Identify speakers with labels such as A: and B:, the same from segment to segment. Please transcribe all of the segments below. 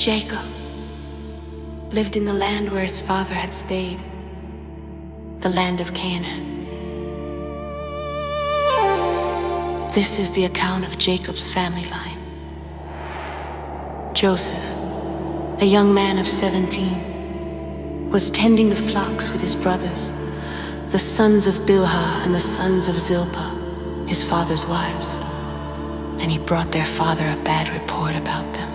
A: Jacob lived in the land where his father had stayed, the land of Canaan. This is the account of Jacob's family line. Joseph, a young man of 17, was tending the flocks with his brothers, the sons of Bilhah and the sons of Zilpah, his father's wives, and he brought their father a bad report about them.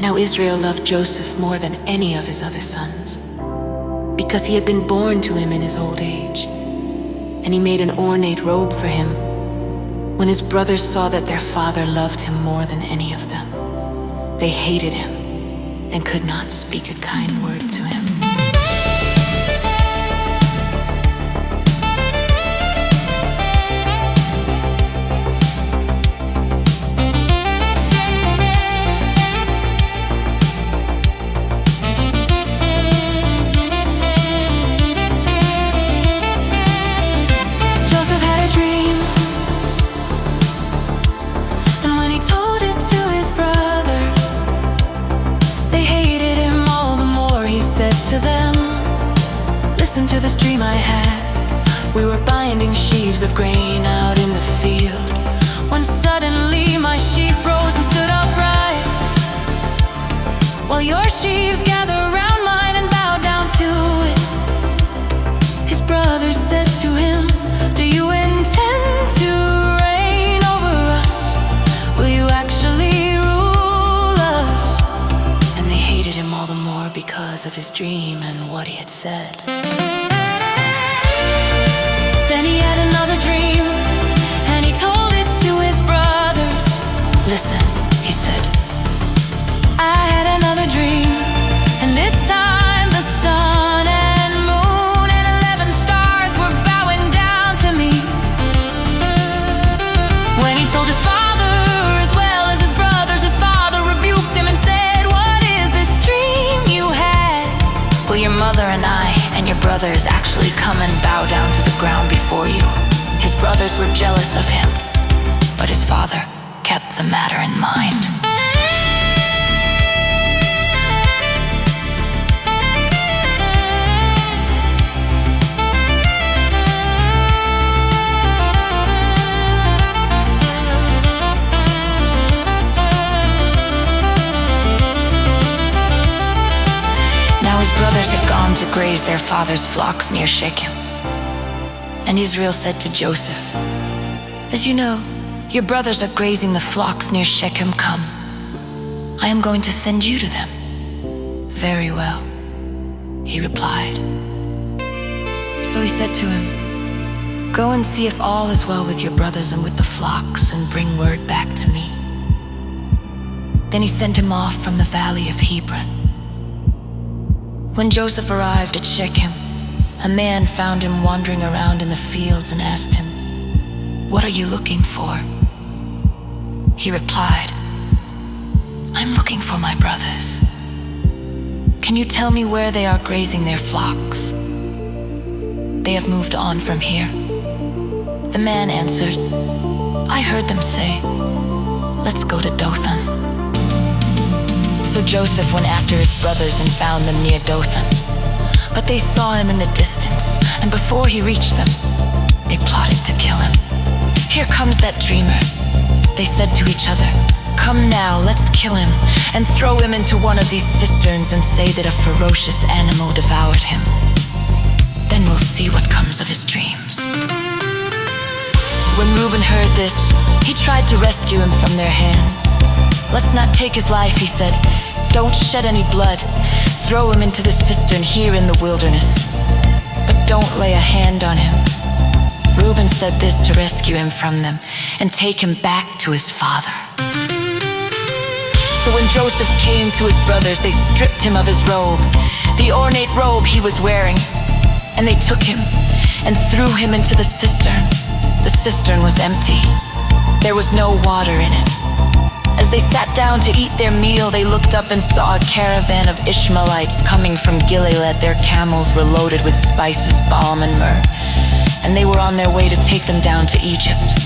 A: Now Israel loved Joseph more than any of his other sons, because he had been born to him in his old age, and he made an ornate robe for him. When his brothers saw that their father loved him more than any of them, they hated him and could not speak a kind word to him.
B: To them, listen to this dream I had. We were binding sheaves of grain out in the field, when suddenly my sheaf rose and stood upright, while your sheaves gather around mine and bow down to it. His brothers said to him, do you intend to reign over us? Will you actually rule us? And they hated him all the more because of his dream and what he had said. Then he had another dream, and he told it to his brothers. Listen, he said, I had another dream, and this time the sun and moon and 11 stars were bowing down to me. When he told his father as well as his brothers, his father rebuked him and said, what is this dream you had? Will your mother and I and your brothers actually come and bow down to the ground before you? His brothers were jealous of him, but his father kept the matter in mind. His brothers had gone to graze their father's flocks near Shechem. And Israel said to Joseph, as you know, your brothers are grazing the flocks near Shechem. Come, I am going to send you to them. Very well, he replied. So he said to him, go and see if all is well with your brothers and with the flocks, and bring word back to me. Then he sent him off from the valley of Hebron. When Joseph arrived at Shechem, a man found him wandering around in the fields and asked him, what are you looking for? He replied, I'm looking for my brothers. Can you tell me where they are grazing their flocks? They have moved on from here. The man answered, I heard them say, let's go to Dothan. So Joseph went after his brothers and found them near Dothan. But they saw him in the distance, and before he reached them, they plotted to kill him. Here comes that dreamer, they said to each other. Come now, let's kill him, and throw him into one of these cisterns and say that a ferocious animal devoured him. Then we'll see what comes of his dreams. When Reuben heard this, he tried to rescue him from their hands. Let's not take his life, he said. Don't shed any blood. Throw him into the cistern here in the wilderness. But don't lay a hand on him. Reuben said this to rescue him from them and take him back to his father. So when Joseph came to his brothers, they stripped him of his robe, the ornate robe he was wearing, and they took him and threw him into the cistern. The cistern was empty. There was no water in it. As they sat down to eat their meal, they looked up and saw a caravan of Ishmaelites coming from Gilead. Their camels were loaded with spices, balm, and myrrh, and they were on their way to take them down to Egypt.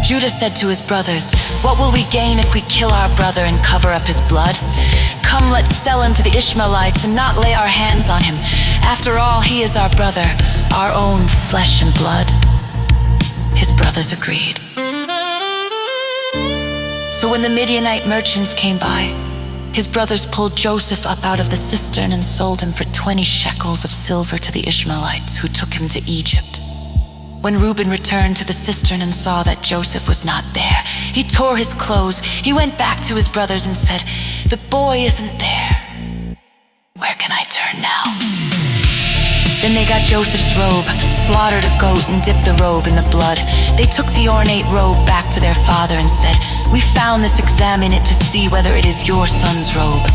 B: Judah said to his brothers, "What will we gain if we kill our brother and cover up his blood? Come, let's sell him to the Ishmaelites and not lay our hands on him. After all, he is our brother, our own flesh and blood." His brothers agreed. So when the Midianite merchants came by, his brothers pulled Joseph up out of the cistern and sold him for 20 shekels of silver to the Ishmaelites, who took him to Egypt. When Reuben returned to the cistern and saw that Joseph was not there, he tore his clothes. He went back to his brothers and said, "The boy isn't there. Where can I turn now?" Then they got Joseph's robe, slaughtered a goat, and dipped the robe in the blood. They took the ornate robe back to their father and said, "We found this, examine it to see whether it is your son's robe."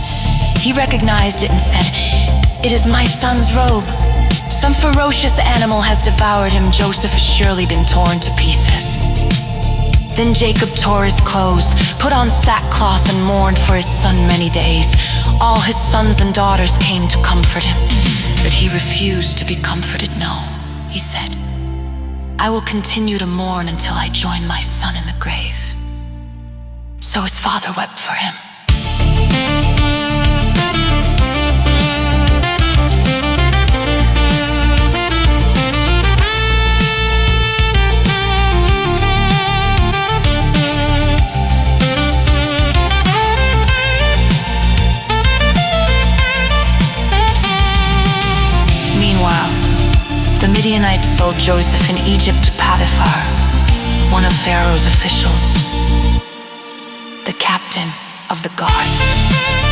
B: He recognized it and said, "It is my son's robe. Some ferocious animal has devoured him. Joseph has surely been torn to pieces." Then Jacob tore his clothes, put on sackcloth, and mourned for his son many days. All his sons and daughters came to comfort him, but he refused to be comforted. "No," he said, "I will continue to mourn until I join my son in the grave." So his father wept for him. The Midianites sold Joseph in Egypt to Potiphar, one of Pharaoh's officials, the captain of the guard.